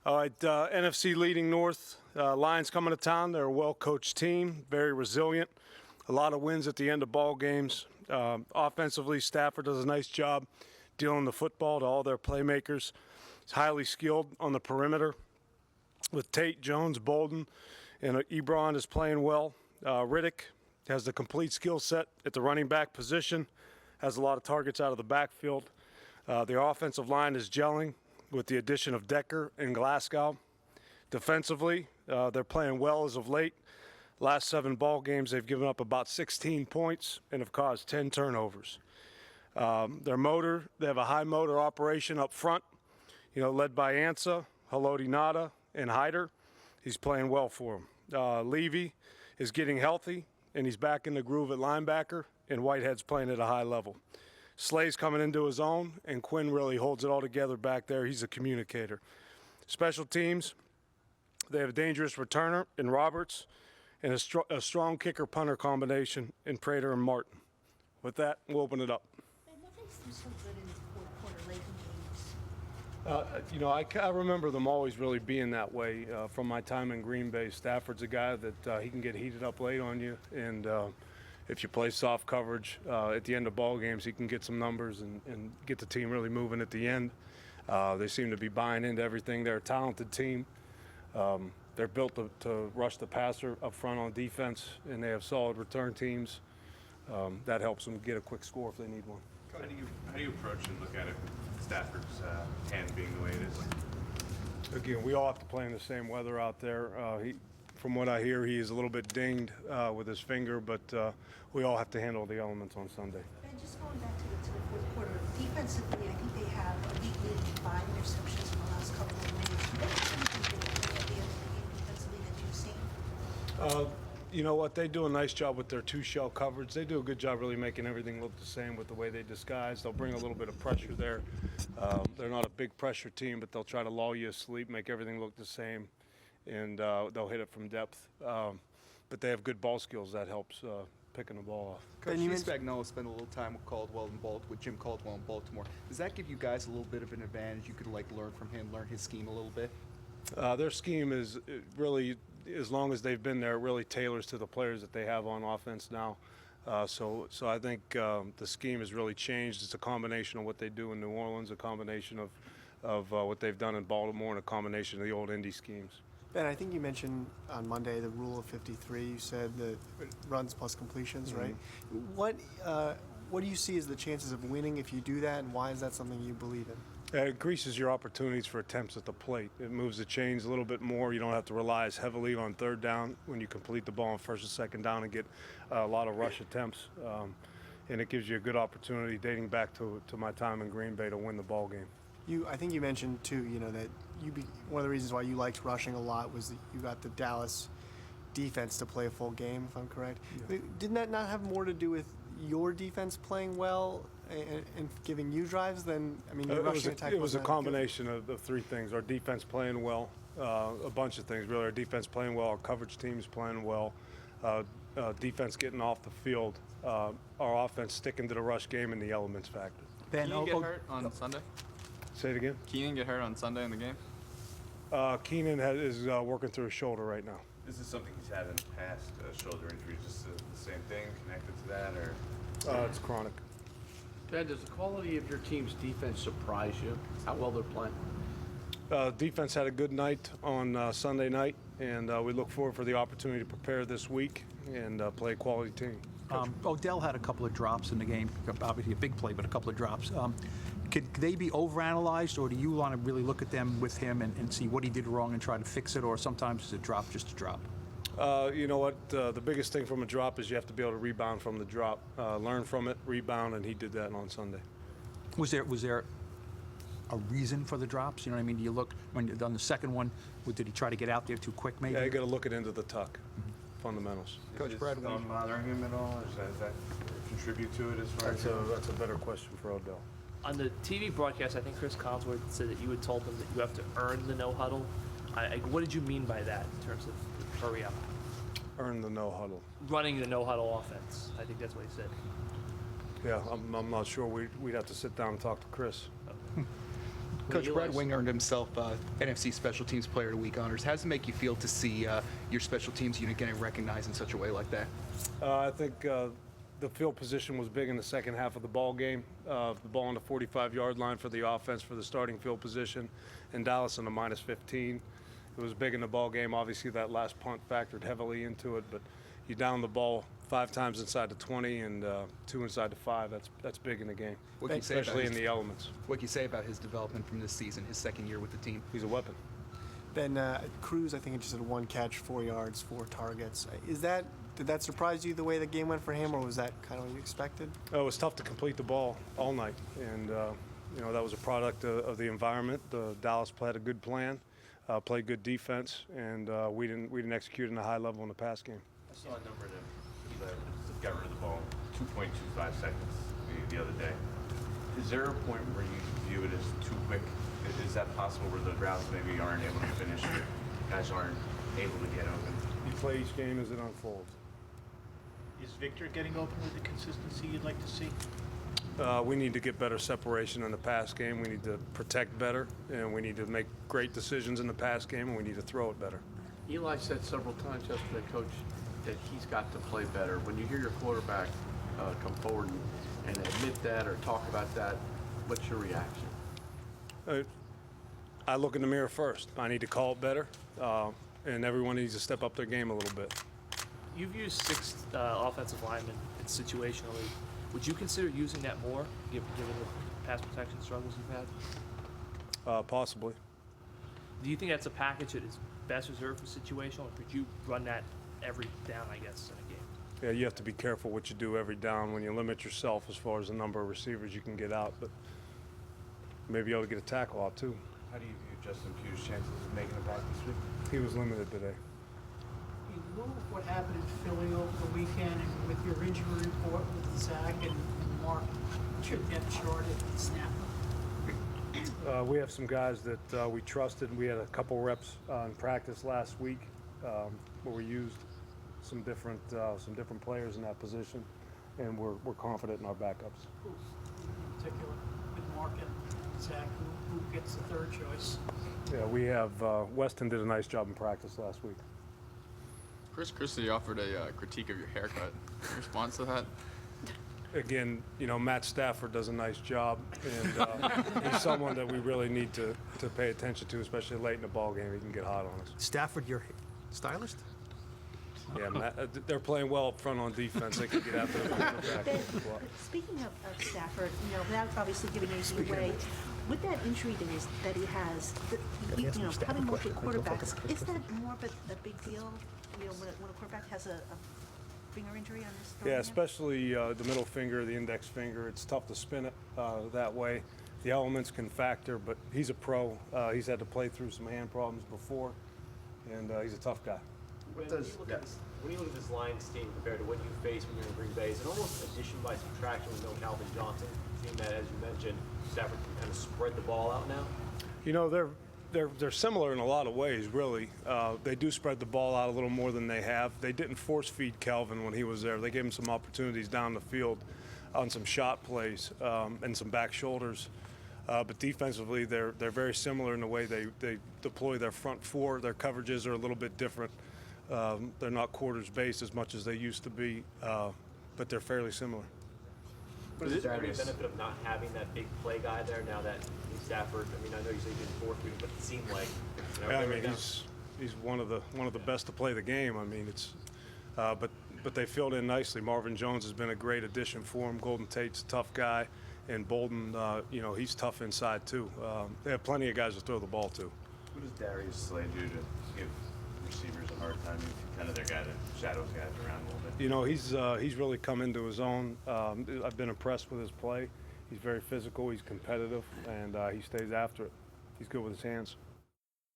All right, NFC leading North. Lions coming to town. They're a well-coached team, very resilient. A lot of wins at the end of ball games. Offensively, Stafford does a nice job dealing the football to all their playmakers. He's highly skilled on the perimeter with Tate, Jones, Bolden, and Ebron is playing well. Riddick has the complete skill set at the running back position, has a lot of targets out of the backfield. Their offensive line is gelling with the addition of Decker and Glasgow. Defensively, they're playing well as of late. Last 7 ball games, they've given up about 16 points and have caused 10 turnovers. Their motor, they have a high motor operation up front, led by Ansa, Haloti Nada, and Hyder. He's playing well for them. Levy is getting healthy, and he's back in the groove at linebacker, and Whitehead's playing at a high level. Slay's coming into his own, and Quinn really holds it all together back there. He's a communicator. Special teams, they have a dangerous returner in Roberts and a strong kicker-punter combination in Prater and Martin. With that, we'll open it up. Nothing seems so good in the fourth quarter late in games. I remember them always really being that way from my time in Green Bay. Stafford's a guy that he can get heated up late on you, and if you play soft coverage at the end of ball games, he can get some numbers and get the team really moving at the end. They seem to be buying into everything. They're a talented team. They're built to rush the passer up front on defense, and they have solid return teams. That helps them get a quick score if they need one. How do you approach and look at it with Stafford's hand being the way it is? Again, we all have to play in the same weather out there. From what I hear, he is a little bit dinged with his finger, but we all have to handle the elements on Sunday. And just going back to the fourth quarter, defensively, I think they have a league leading 5 interceptions in the last couple of weeks. What do you think they did at the end of the game defensively that you've seen? You know what? They do a nice job with their 2-shell coverage. They do a good job really making everything look the same with the way they disguise. They'll bring a little bit of pressure there. They're not a big pressure team, but they'll try to lull you asleep, make everything look the same, and they'll hit it from depth. But they have good ball skills. That helps picking the ball off. Coach Spagnuolo spent a little time with Jim Caldwell in Baltimore. Does that give you guys a little bit of an advantage? You could learn from him, learn his scheme a little bit? Their scheme is really, as long as they've been there, it really tailors to the players that they have on offense now. So I think the scheme has really changed. It's a combination of what they do in New Orleans, a combination of what they've done in Baltimore, and a combination of the old Indy schemes. Ben, I think you mentioned on Monday the rule of 53. You said the runs plus completions, right? What do you see as the chances of winning if you do that, and why is that something you believe in? It increases your opportunities for attempts at the plate. It moves the chains a little bit more. You don't have to rely as heavily on third down when you complete the ball on first and second down and get a lot of rush attempts. And it gives you a good opportunity dating back to my time in Green Bay to win the ball game. I think you mentioned too, that one of the reasons why you liked rushing a lot was that you got the Dallas defense to play a full game, if I'm correct. Yeah. Didn't that not have more to do with your defense playing well and giving you drives than, your rushing attack? It was a combination of 3 things. Our defense playing well, a bunch of things really. Our defense playing well, our coverage teams playing well, defense getting off the field, our offense sticking to the rush game, and the elements factor. Keenan get hurt on Sunday? Say it again? Keenan get hurt on Sunday in the game? Keenan is working through his shoulder right now. This is something he's had in the past, shoulder injuries, just the same thing connected to that, or? It's chronic. Ben, does the quality of your team's defense surprise you, how well they're playing? Defense had a good night on Sunday night, and we look forward for the opportunity to prepare this week and play a quality team. Odell had a couple of drops in the game, obviously a big play, but a couple of drops. Could they be overanalyzed, or do you want to really look at them with him and see what he did wrong and try to fix it, or sometimes is a drop just a drop? You know what? The biggest thing from a drop is you have to be able to rebound from the drop, learn from it, rebound, and he did that on Sunday. Was there a reason for the drops? You know what I mean? Do you look on the second one? Did he try to get out there too quick? Maybe. Yeah, you got to look it into the tuck. Fundamentals. Coach Brad, is thumb bothering him at all? Does that contribute to it as far as? That's a better question for Odell. On the TV broadcast, I think Chris Collinsworth said that you had told him that you have to earn the no huddle. What did you mean by that in terms of hurry up? Earn the no huddle. Running the no huddle offense. I think that's what he said. Yeah, I'm not sure. We'd have to sit down and talk to Chris. Coach Brad Eli's- Wing earned himself NFC Special Teams Player of the Week honors. How does it make you feel to see your special teams unit getting recognized in such a way like that? I think the field position was big in the second half of the ball game. The ball on the 45-yard line for the offense for the starting field position, and Dallas on the -15. It was big in the ball game. Obviously, that last punt factored heavily into it, but you down the ball 5 times inside the 20 and 2 inside the 5. That's big in the game, What can you say about especially in his- the elements. What can you say about his development from this season, his second year with the team? He's a weapon. Then Cruz, I think, just had 1 catch, 4 yards, 4 targets. Did that surprise you the way the game went for him, or was that kind of what you expected? Oh, it was tough to complete the ball all night, and that was a product of the environment. Dallas played a good plan, played good defense, and we didn't execute in a high level in the pass game. I saw a number that Eli got rid of the ball 2.25 seconds the other day. Is there a point where you view it as too quick? Is that possible where the routes maybe aren't able to finish or guys aren't able to get open? You play each game as it unfolds. Is Victor getting open with the consistency you'd like to see? We need to get better separation in the pass game. We need to protect better, and we need to make great decisions in the pass game, and we need to throw it better. Eli said several times yesterday, Coach, that he's got to play better. When you hear your quarterback come forward and admit that or talk about that, what's your reaction? I look in the mirror first. I need to call it better, and everyone needs to step up their game a little bit. You've used 6 offensive linemen situationally. Would you consider using that more, given the pass protection struggles you've had? Possibly. Do you think that's a package that is best reserved for situational, or could you run that every down, I guess, in a game? Yeah, you have to be careful what you do every down when you limit yourself as far as the number of receivers you can get out, but maybe able to get a tackle out too. How do you view Justin Pugh's chances of making it back this week? He was limited today. You know what happened in Philly over the weekend and with your injury report with Zach and Mark, your depth chart at snap? We have some guys that we trusted. We had a couple reps in practice last week where we used some different players in that position, and we're confident in our backups. Who in particular, with Mark and Zach, who gets the third choice? Yeah, we have Weston did a nice job in practice last week. Chris Christie offered a critique of your haircut. In response to that? Again, Matt Stafford does a nice job, and he's someone that we really need to pay attention to, especially late in the ball game. He can get hot on us. Stafford, your stylist? Yeah, Matt, they're playing well up front on defense. They can get after the quarterback. Speaking of Stafford, without obviously giving anything away, with that injury that he has, having multiple quarterbacks, is that more of a big deal? When a quarterback has a finger injury on his throwing Yeah, hand? especially the middle finger, the index finger. It's tough to spin it that way. The elements can factor, but he's a pro. He's had to play through some hand problems before, and he's a tough guy. When you look at this Lions team compared to what you face when you're in Green Bay, is it almost addition by subtraction with no Calvin Johnson? Seeing that, as you mentioned, Stafford can kind of spread the ball out now? They're similar in a lot of ways, really. They do spread the ball out a little more than they have. They didn't force feed Calvin when he was there. They gave him some opportunities down the field on some shot plays and some back shoulders. But defensively, they're very similar in the way they deploy their front four. Their coverages are a little bit different. They're not quarters based as much as they used to be, but they're fairly similar. Is there any benefit of not having that big play guy there now that Stafford? I mean, I know you say he did 4 weeks, but it seemed like. Yeah, I mean, he's one of the best to play the game. I mean, it's but they filled in nicely. Marvin Jones has been a great addition for him. Golden Tate's a tough guy, and Bolden, he's tough inside too. They have plenty of guys to throw the ball to. What does Darius Slay do to give receivers a hard time? He's kind of their guy that shadows guys around a little bit. He's really come into his own. I've been impressed with his play. He's very physical. He's competitive, and he stays after it. He's good with his hands.